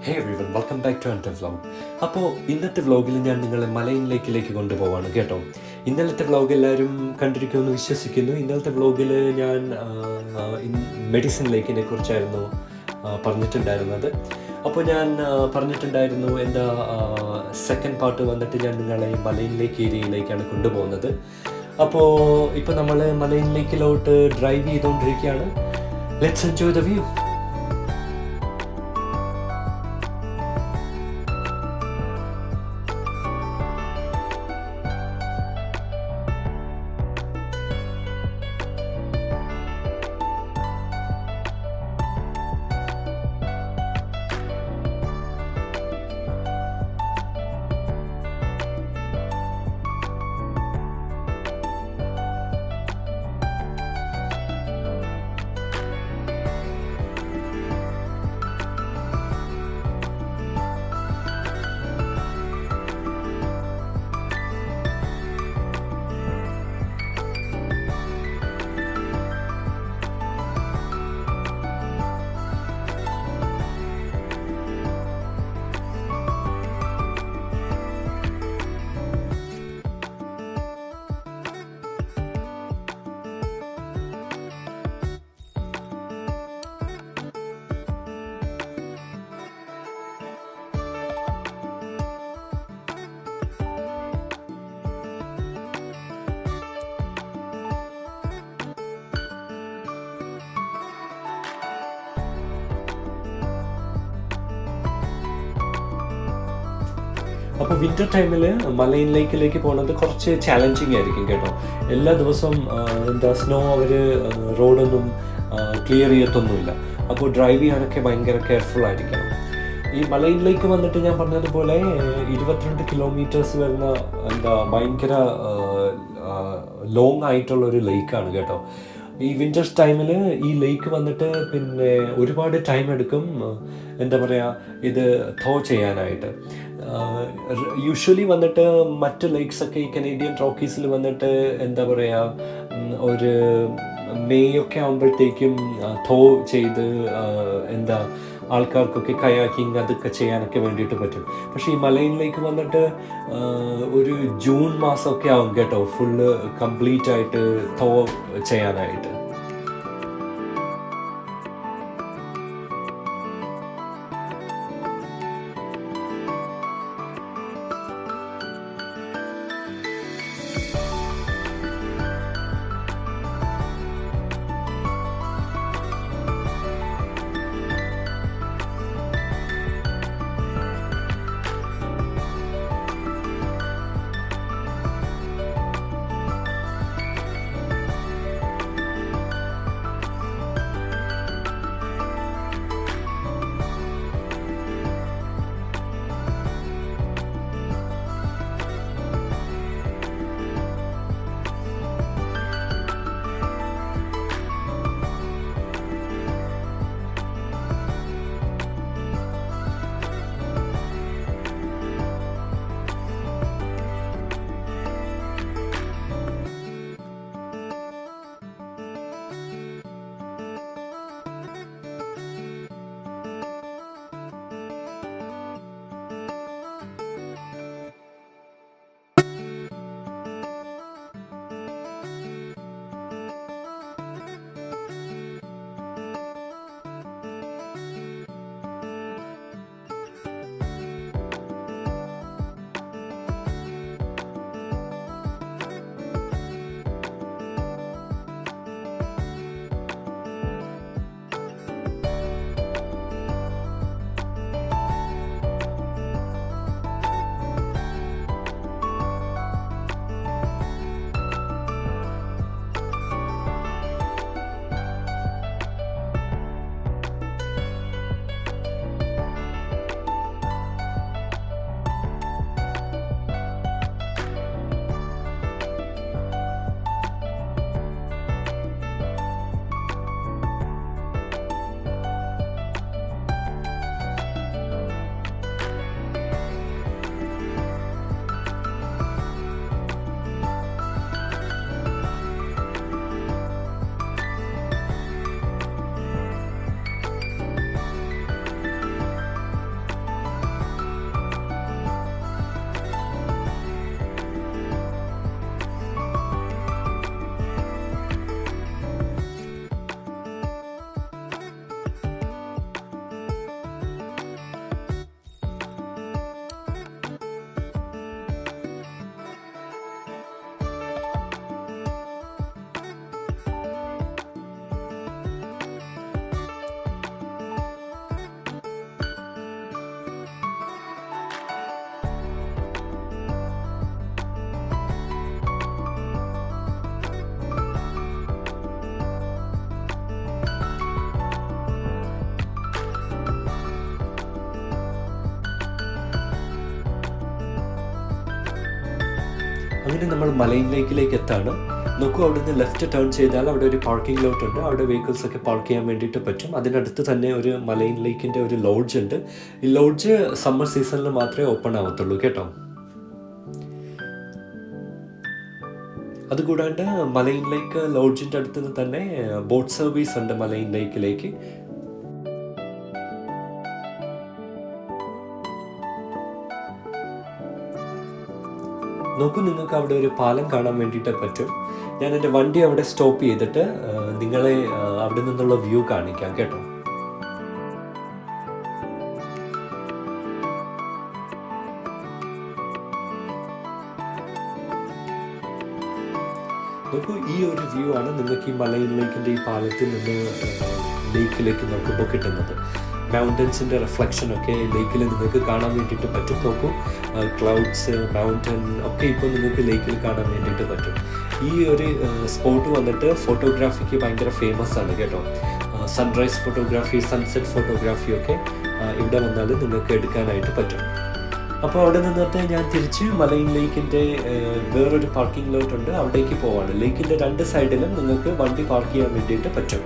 Hey everyone, welcome back to അൻറ്റർ vlog. അപ്പോൾ ഇന്നത്തെ വ്ലോഗിൽ ഞാൻ നിങ്ങളെ മലൈൻ ലേക്കിലേക്ക് കൊണ്ടുപോവാണ് കേട്ടോ. ഇന്നലത്തെ വ്ലോഗ് എല്ലാവരും കണ്ടിരിക്കുമെന്ന് വിശ്വസിക്കുന്നു. ഇന്നലത്തെ വ്ലോഗിൽ ഞാൻ മെഡിസിൻ ലേക്കിനെ കുറിച്ചായിരുന്നു പറഞ്ഞിട്ടുണ്ടായിരുന്നത്. അപ്പോൾ ഞാൻ പറഞ്ഞിട്ടുണ്ടായിരുന്നു എൻ്റെ സെക്കൻഡ് പാർട്ട് വന്നിട്ട് ഞാൻ നിങ്ങളെ മലൈൻ ലേക്ക് ഏരിയയിലേക്കാണ് കൊണ്ടുപോകുന്നത്. അപ്പോൾ ഇപ്പോൾ നമ്മൾ മലൈൻ ലേക്കിലോട്ട് ഡ്രൈവ് ചെയ്തുകൊണ്ടിരിക്കുകയാണ്. Let's enjoy the view. അപ്പോൾ വിൻ്റർ ടൈമിൽ മലൈൻ ലേക്കിലേക്ക് പോകുന്നത് കുറച്ച് ചാലഞ്ചിങ് ആയിരിക്കും കേട്ടോ. എല്ലാ ദിവസവും സ്നോ അവർ റോഡൊന്നും ക്ലിയർ ചെയ്യത്തൊന്നുമില്ല. അപ്പോൾ ഡ്രൈവ് ചെയ്യാനൊക്കെ ഭയങ്കര കെയർഫുൾ ആയിരിക്കണം. ഈ മലൈൻ ലേക്ക് വന്നിട്ട് ഞാൻ പറഞ്ഞതുപോലെ 22 കിലോമീറ്റേഴ്സ് വരുന്ന ഭയങ്കര ലോങ് ആയിട്ടുള്ളൊരു ലേക്കാണ് കേട്ടോ. ഈ വിൻ്റർ ടൈമിൽ ഈ ലേക്ക് വന്നിട്ട് പിന്നെ ഒരുപാട് ടൈം എടുക്കും ഇത് ഥോ ചെയ്യാനായിട്ട്. യൂഷ്വലി വന്നിട്ട് മറ്റ് ലേക്സൊക്കെ ഈ കനേഡിയൻ റോക്കീസിൽ വന്നിട്ട് ഒരു മെയ് ഒക്കെ ആകുമ്പോഴത്തേക്കും ഥോ ചെയ്ത് ആൾക്കാർക്കൊക്കെ കയാക്കിങ് അതൊക്കെ ചെയ്യാനൊക്കെ വേണ്ടിയിട്ട് പറ്റും. പക്ഷേ ഈ മലയിലേക്ക് വന്നിട്ട് ഒരു ജൂൺ മാസമൊക്കെ ആവും കേട്ടോ ഫുള്ള് കംപ്ലീറ്റ് ആയിട്ട് ഥോ ചെയ്യാനായിട്ട്. അങ്ങനെ നമ്മൾ മലൈൻ ലേക്കിലേക്ക് എത്താണ്. നോക്കൂ, അവിടെ നിന്ന് ലെഫ്റ്റ് ടേൺ ചെയ്താൽ അവിടെ ഒരു പാർക്കിംഗ് ലോട്ട് ഉണ്ട്. അവിടെ വെഹിക്കിൾസ് ഒക്കെ പാർക്ക് ചെയ്യാൻ വേണ്ടിയിട്ട് പറ്റും. അതിനടുത്ത് തന്നെ ഒരു മലൈൻ ലേക്കിൻ്റെ ഒരു ലോഡ്ജ് ഉണ്ട്. ഈ ലോഡ്ജ് സമ്മർ സീസണിൽ മാത്രമേ ഓപ്പൺ ആവത്തുള്ളൂ കേട്ടോ. അതുകൂടാണ്ട് മലൈൻ ലേക്ക് ലോഡ്ജിൻ്റെ അടുത്ത് നിന്ന് തന്നെ ബോട്ട് സർവീസ് ഉണ്ട് മലൈൻ ലേക്കിലേക്ക്. നോക്കൂ, നിങ്ങൾക്ക് അവിടെ ഒരു പാലം കാണാൻ വേണ്ടിയിട്ട് പറ്റും. ഞാൻ എൻ്റെ വണ്ടി അവിടെ സ്റ്റോപ്പ് ചെയ്തിട്ട് നിങ്ങളെ അവിടെ നിന്നുള്ള വ്യൂ കാണിക്കാം കേട്ടോ. നോക്കൂ, ഈ ഒരു വ്യൂ ആണ് നിങ്ങൾക്ക് ഈ മലൈൻ ലേക്കിൻ്റെ ഈ പാലത്തിൽ നിന്ന് ലേക്കിലേക്ക് നോക്കുമ്പോൾ കിട്ടുന്നത്. മൗണ്ടൻസിൻ്റെ റിഫ്ലക്ഷനൊക്കെ ലേക്കിൽ നിങ്ങൾക്ക് കാണാൻ വേണ്ടിയിട്ട് പറ്റും. നോക്കൂ, ക്ലൗഡ്സ്, മൗണ്ടൻ ഒക്കെ ഇപ്പോൾ നിങ്ങൾക്ക് ലേക്കിൽ കാണാൻ വേണ്ടിയിട്ട് പറ്റും. ഈ ഒരു സ്പോട്ട് വന്നിട്ട് ഫോട്ടോഗ്രാഫിക്ക് ഭയങ്കര ഫേമസ് ആണ് കേട്ടോ. സൺറൈസ് ഫോട്ടോഗ്രാഫി, സൺസെറ്റ് ഫോട്ടോഗ്രാഫി ഒക്കെ ഇവിടെ വന്നാൽ നിങ്ങൾക്ക് എടുക്കാനായിട്ട് പറ്റും. അപ്പോൾ അവിടെ നിന്നിട്ട് ഞാൻ തിരിച്ച് മലൈൻ ലേക്കിൻ്റെ വേറൊരു പാർക്കിംഗ് ലോട്ട് ഉണ്ട്, അവിടേക്ക് പോവാണ്. ലേക്കിൻ്റെ രണ്ട് സൈഡിലും നിങ്ങൾക്ക് വണ്ടി പാർക്ക് ചെയ്യാൻ വേണ്ടിയിട്ട് പറ്റും.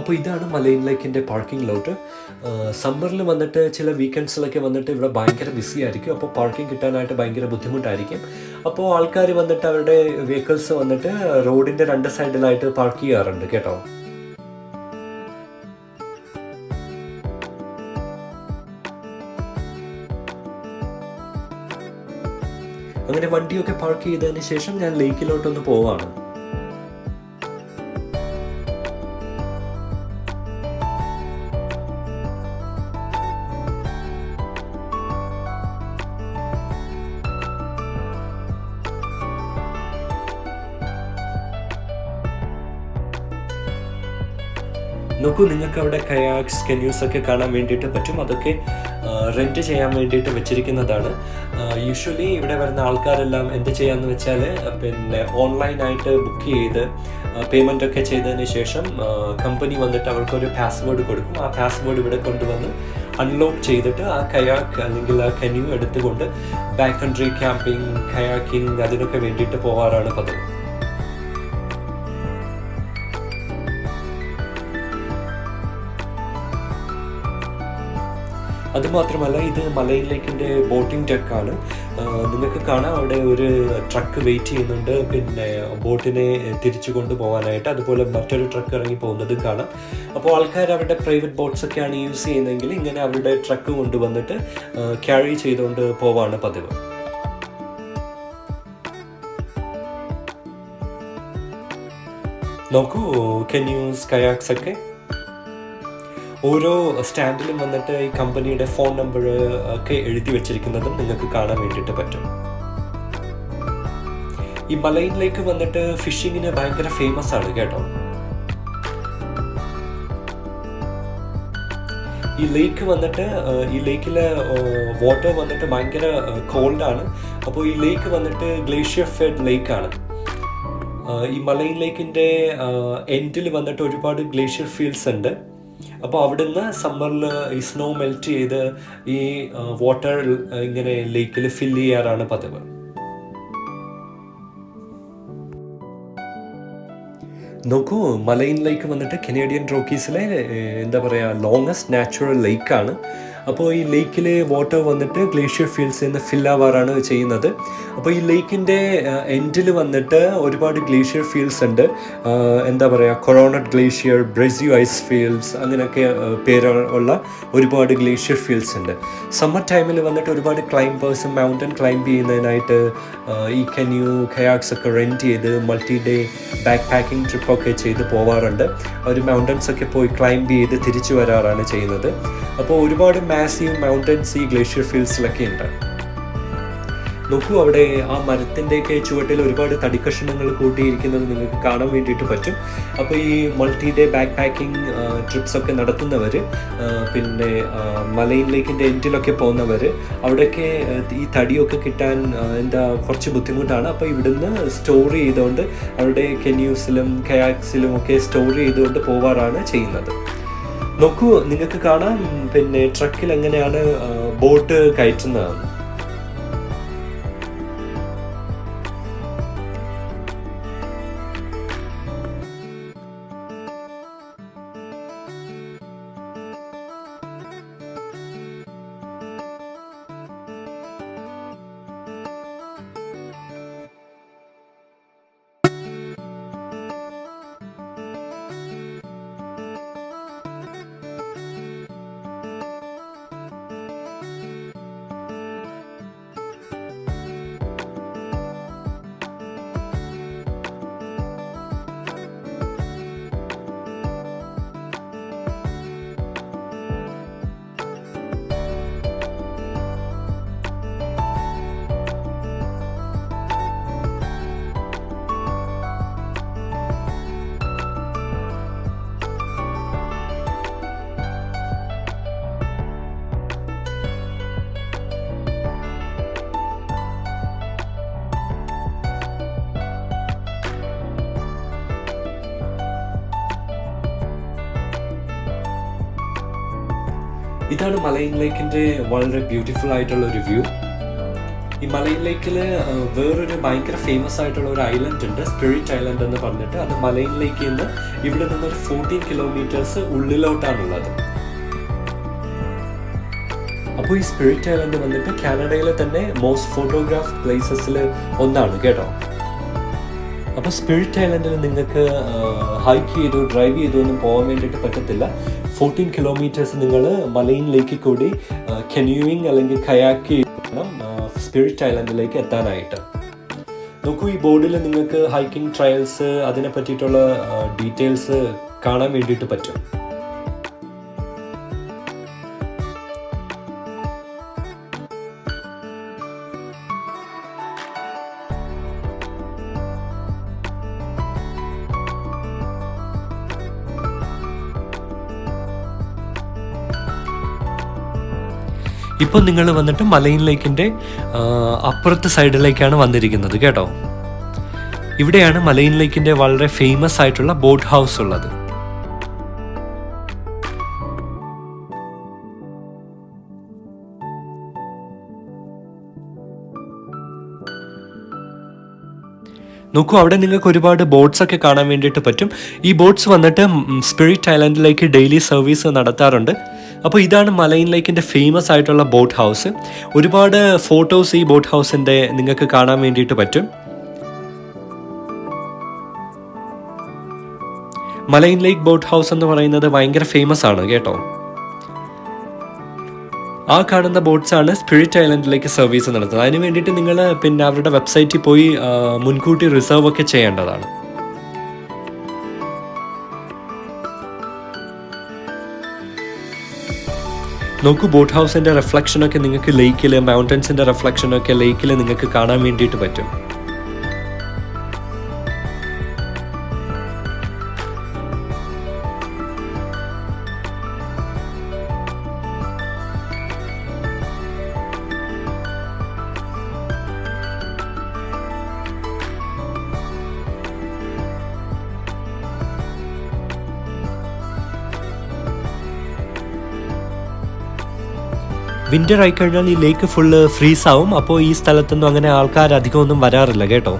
അപ്പോൾ ഇതാണ് മലൈൻ ലേക്കിൻ്റെ പാർക്കിംഗ് ലോട്ട്. സമ്മറിൽ വന്നിട്ട് ചില വീക്കെൻഡ്സിലൊക്കെ വന്നിട്ട് ഇവിടെ ഭയങ്കര ബിസി ആയിരിക്കും. അപ്പോൾ പാർക്കിംഗ് കിട്ടാനായിട്ട് ഭയങ്കര ബുദ്ധിമുട്ടായിരിക്കും. അപ്പോൾ ആൾക്കാർ വന്നിട്ട് അവരുടെ വെഹിക്കിൾസ് വന്നിട്ട് റോഡിൻ്റെ രണ്ട് സൈഡിലായിട്ട് പാർക്ക് ചെയ്യാറുണ്ട് കേട്ടോ. അങ്ങനെ വണ്ടിയൊക്കെ പാർക്ക് ചെയ്തതിന് ശേഷം ഞാൻ ലേക്കിലോട്ടൊന്ന് പോവാണ്. നോക്കൂ, നിങ്ങൾക്ക് അവിടെ കയാക്സ്, കെന്യൂസ് ഒക്കെ കാണാൻ വേണ്ടിയിട്ട് പറ്റും. അതൊക്കെ റെൻറ്റ് ചെയ്യാൻ വേണ്ടിയിട്ട് വെച്ചിരിക്കുന്നതാണ്. യൂഷ്വലി ഇവിടെ വരുന്ന ആൾക്കാരെല്ലാം എന്ത് ചെയ്യാമെന്ന് വെച്ചാൽ പിന്നെ ഓൺലൈനായിട്ട് ബുക്ക് ചെയ്ത് പേയ്മെൻ്റ് ഒക്കെ ചെയ്തതിന് ശേഷം കമ്പനി വന്നിട്ട് അവർക്കൊരു പാസ്വേഡ് കൊടുക്കും. ആ പാസ്വേഡ് ഇവിടെ കൊണ്ടുവന്ന് അൺലോക്ക് ചെയ്തിട്ട് ആ കയാക്ക് അല്ലെങ്കിൽ ആ കെന്യൂ എടുത്തുകൊണ്ട് ബാക്ക് കൺട്രി ക്യാമ്പിംഗ്, കയാക്കിംഗ് അതിനൊക്കെ വേണ്ടിയിട്ട് പോകാറാണ് പതിവ്. അതുമാത്രമല്ല, ഇത് മലൈൻ ലേക്കിൻ്റെ ബോട്ടിംഗ് ഡെക്കാണ്. നിങ്ങൾക്ക് കാണാം അവിടെ ഒരു ട്രക്ക് വെയിറ്റ് ചെയ്യുന്നുണ്ട്, പിന്നെ ബോട്ടിനെ തിരിച്ചു കൊണ്ടുപോകാനായിട്ട്. അതുപോലെ മറ്റൊരു ട്രക്ക് ഇറങ്ങി പോകുന്നതും കാണാം. അപ്പോൾ ആൾക്കാർ അവരുടെ പ്രൈവറ്റ് ബോട്ട്സൊക്കെയാണ് യൂസ് ചെയ്യുന്നതെങ്കിൽ ഇങ്ങനെ അവരുടെ ട്രക്ക് കൊണ്ടുവന്നിട്ട് ക്യാരി ചെയ്തുകൊണ്ട് പോവാണ് പതിവ്. നോക്കൂ, കെന്യൂസ്, കയാക്സ് ഒക്കെ ഓരോ സ്റ്റാൻഡിലും വന്നിട്ട് ഈ കമ്പനിയുടെ ഫോൺ നമ്പർ ഒക്കെ എഴുതി വെച്ചിരിക്കുന്നതും നിങ്ങൾക്ക് കാണാൻ വേണ്ടിയിട്ട് പറ്റും. ഈ മലൈൻ ലേക്ക് വന്നിട്ട് ഫിഷിങ്ങിന് ഭയങ്കര ഫേമസ് ആണ് കേട്ടോ. ഈ ലേക്ക് വന്നിട്ട് ഈ ലേക്കിലെ വാട്ടർ വന്നിട്ട് ഭയങ്കര കോൾഡാണ്. അപ്പോൾ ഈ ലേക്ക് വന്നിട്ട് ഗ്ലേഷ്യർ ഫെഡ് ലേക്കാണ്. ഈ മലൈൻ ലേക്കിൻ്റെ എൻഡിൽ വന്നിട്ട് ഒരുപാട് ഗ്ലേഷ്യർ ഫീൽഡ്സ് ഉണ്ട്. അപ്പോൾ അവിടുന്ന് സമ്മറിൽ ഈ സ്നോ മെൽറ്റ് ചെയ്ത് ഈ വാട്ടർ ഇങ്ങനെ ലേക്കിൽ ഫില്ല് ചെയ്യാറാണ് പതിവ്. നോക്കൂ, മലൈൻ ലേക്ക് വന്നിട്ട് കനേഡിയൻ റോക്കീസിലെ എന്താ പറയുക ലോങ്ങസ്റ്റ് നാച്ചുറൽ ലേക്കാണ്. അപ്പോൾ ഈ ലേക്കിലെ വാട്ടർ വന്നിട്ട് ഗ്ലേഷ്യർ ഫീൽഡ്സിൽ നിന്ന് ഫില്ലാവാറാണ് ചെയ്യുന്നത്. അപ്പോൾ ഈ ലേക്കിൻ്റെ എൻഡിൽ വന്നിട്ട് ഒരുപാട് ഗ്ലേഷ്യർ ഫീൽഡ്സ് ഉണ്ട്. എന്താ പറയുക, കൊറോണറ്റ് ഗ്ലേഷ്യർ, ബ്രസീവ് ഐസ് ഫീൽഡ്സ്, അങ്ങനെയൊക്കെ പേരുള്ള ഒരുപാട് ഗ്ലേഷ്യർ ഫീൽഡ്സ് ഉണ്ട്. സമ്മർ ടൈമിൽ വന്നിട്ട് ഒരുപാട് ക്ലൈംബേഴ്സും മൗണ്ടൻ ക്ലൈംബ് ചെയ്യുന്നതിനായിട്ട് ഈ കെന്യൂ, കയാക്സ് ഒക്കെ റെൻറ്റ് ചെയ്ത് മൾട്ടി ഡേ ബാക്ക് പാക്കിംഗ് ട്രിപ്പൊക്കെ ചെയ്ത് പോവാറുണ്ട്. അവർ മൗണ്ടൻസ് ഒക്കെ പോയി ക്ലൈംബ് ചെയ്ത് തിരിച്ചു വരാറാണ് ചെയ്യുന്നത്. അപ്പോൾ ഒരുപാട് മാസീവ് മൗണ്ടൻസ് ഈ ഗ്ലേഷ്യർ ഫീൽഡ്സിലൊക്കെ ഉണ്ട്. നോക്കൂ, അവിടെ ആ മരത്തിൻ്റെയൊക്കെ ചുവട്ടിൽ ഒരുപാട് തടിക്കഷണങ്ങൾ കൂട്ടിയിരിക്കുന്നത് നിങ്ങൾക്ക് കാണാൻ വേണ്ടിയിട്ട് പറ്റും. അപ്പോൾ ഈ മൾട്ടി ഡേ ബാക്ക് പാക്കിംഗ് ട്രിപ്സൊക്കെ നടത്തുന്നവർ, പിന്നെ മലൈൻ ലേക്കിൻ്റെ എൻഡിലൊക്കെ പോകുന്നവർ, അവിടെയൊക്കെ ഈ തടിയൊക്കെ കിട്ടാൻ കുറച്ച് ബുദ്ധിമുട്ടാണ്. അപ്പോൾ ഇവിടുന്ന് സ്റ്റോർ ചെയ്തുകൊണ്ട് അവരുടെ കെന്യൂസിലും കയാക്സിലും ഒക്കെ സ്റ്റോർ ചെയ്തുകൊണ്ട് പോവാറാണ് ചെയ്യുന്നത്. നോക്കൂ, നിങ്ങൾക്ക് കാണാം പിന്നെ ട്രക്കിൽ എങ്ങനെയാണ് ബോട്ട് കയറ്റുന്നതെന്ന്. ഇതാണ് മലൈൻ ലേക്കിൻ്റെ വളരെ ബ്യൂട്ടിഫുൾ ആയിട്ടുള്ള ഒരു വ്യൂ. ഈ മലൈൻ ലേക്കിൽ വേറൊരു ഭയങ്കര ഫേമസ് ആയിട്ടുള്ള ഒരു ഐലൻഡ് ഉണ്ട്, സ്പിരിറ്റ് ഐലൻഡ് എന്ന് പറഞ്ഞിട്ട്. അത് മലൈൻ ലേക്കിൽ നിന്ന് ഇവിടെ നിന്നൊരു 14 കിലോമീറ്റേഴ്സ് ഉള്ളിലോട്ടാണുള്ളത്. അപ്പോൾ ഈ സ്പിരിറ്റ് ഐലൻഡ് വന്നിട്ട് കാനഡയിലെ തന്നെ മോസ്റ്റ് ഫോട്ടോഗ്രാഫ് പ്ലേസസിൽ ഒന്നാണ് കേട്ടോ. അപ്പോൾ സ്പിരിറ്റ് ഐലൻഡിൽ നിങ്ങൾക്ക് ഹൈക്ക് ചെയ്തോ ഡ്രൈവ് ചെയ്തോ ഒന്നും പോകാൻ വേണ്ടിയിട്ട് പറ്റത്തില്ല. 14 കിലോമീറ്റേഴ്സ് നിങ്ങൾ മലൈൻ ലേക്കിൽ കൂടി കെന്യൂയിങ് അല്ലെങ്കിൽ കയാക്ക് ചെയ്യണം സ്പിരിറ്റ് ഐലൻഡിലേക്ക് എത്താനായിട്ട്. നോക്കൂ, ഈ ബോർഡിൽ നിങ്ങൾക്ക് ഹൈക്കിംഗ് ട്രയൽസ് അതിനെ പറ്റിയിട്ടുള്ള ഡീറ്റെയിൽസ് കാണാൻ വേണ്ടിയിട്ട് പറ്റും. ഇപ്പോൾ നിങ്ങൾ വന്നിട്ട് മലൈൻ ലേക്കിൻ്റെ അപ്പുറത്തെ സൈഡിലേക്കാണ് വന്നിരിക്കുന്നത് കേട്ടോ. ഇവിടെയാണ് മലൈൻ ലേക്കിൻ്റെ വളരെ ഫേമസ് ആയിട്ടുള്ള ബോട്ട് ഹൗസ് ഉള്ളത്. നോക്കൂ, അവിടെ നിങ്ങൾക്ക് ഒരുപാട് ബോട്ട്സ് ഒക്കെ കാണാൻ വേണ്ടിയിട്ട് പറ്റും. ഈ ബോട്ട്സ് വന്നിട്ട് സ്പിരിറ്റ് ഐലൻഡിലേക്ക് ഡെയിലി സർവീസ് നടത്താറുണ്ട്. അപ്പോൾ ഇതാണ് മലൈൻ ലേക്കിൻ്റെ ഫേമസ് ആയിട്ടുള്ള ബോട്ട് ഹൗസ്. ഒരുപാട് ഫോട്ടോസ് ഈ ബോട്ട് ഹൗസിൻ്റെ നിങ്ങൾക്ക് കാണാൻ വേണ്ടിയിട്ട് പറ്റും. മലൈൻ ലേക്ക് ബോട്ട് ഹൗസ് എന്ന് പറയുന്നത് ഭയങ്കര ഫേമസ് ആണ് കേട്ടോ. ആ കാണുന്ന ബോട്ട്സാണ് സ്പിരിറ്റ് ഐലൻഡിലേക്ക് സർവീസ് നടത്തുന്നത്. അതിന് വേണ്ടിയിട്ട് നിങ്ങൾ പിന്നെ അവരുടെ വെബ്സൈറ്റിൽ പോയി മുൻകൂട്ടി റിസർവ് ഒക്കെ ചെയ്യേണ്ടതാണ്. നോക്കൂ, ബോട്ട് ഹൗസിൻ്റെ റിഫ്ലക്ഷനൊക്കെ നിങ്ങൾക്ക് ലേക്കിൽ, മൗണ്ടൻസിൻ്റെ റിഫ്ലക്ഷനൊക്കെ ലേക്കിൽ നിങ്ങൾക്ക് കാണാൻ വേണ്ടിയിട്ട് പറ്റും. വിൻ്റർ ആയിക്കഴിഞ്ഞാൽ ഈ ലേക്ക് ഫുള്ള് ഫ്രീസ് ആവും. അപ്പോൾ ഈ സ്ഥലത്തൊന്നും അങ്ങനെ ആൾക്കാർ അധികമൊന്നും വരാറില്ല കേട്ടോ.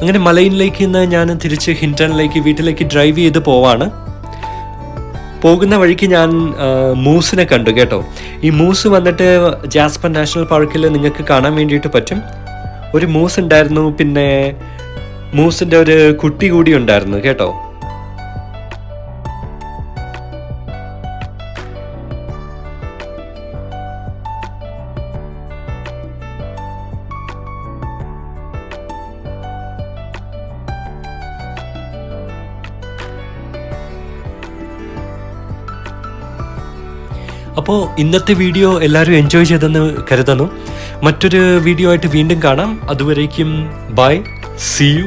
അങ്ങനെ മലയിലേക്ക് നിന്ന് ഞാൻ തിരിച്ച് ഹിൻടണിലേക്ക് വീട്ടിലേക്ക് ഡ്രൈവ് ചെയ്ത് പോവാണ്. പോകുന്ന വഴിക്ക് ഞാൻ മൂസിനെ കണ്ടു കേട്ടോ. ഈ മൂസ് വന്നിട്ട് ജാസ്പർ നാഷണൽ പാർക്കിൽ നിങ്ങൾക്ക് കാണാൻ വേണ്ടിയിട്ട് പറ്റും. ഒരു മൂസ് ഉണ്ടായിരുന്നു, പിന്നെ മൂസിൻ്റെ ഒരു കുട്ടി കൂടി ഉണ്ടായിരുന്നു കേട്ടോ. അപ്പോൾ ഇന്നത്തെ വീഡിയോ എല്ലാവരും എൻജോയ് ചെയ്തെന്ന് കരുതുന്നു. മറ്റൊരു വീഡിയോ ആയിട്ട് വീണ്ടും കാണാം. അതുവരേക്കും bye, see you,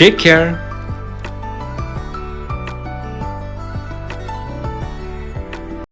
take care.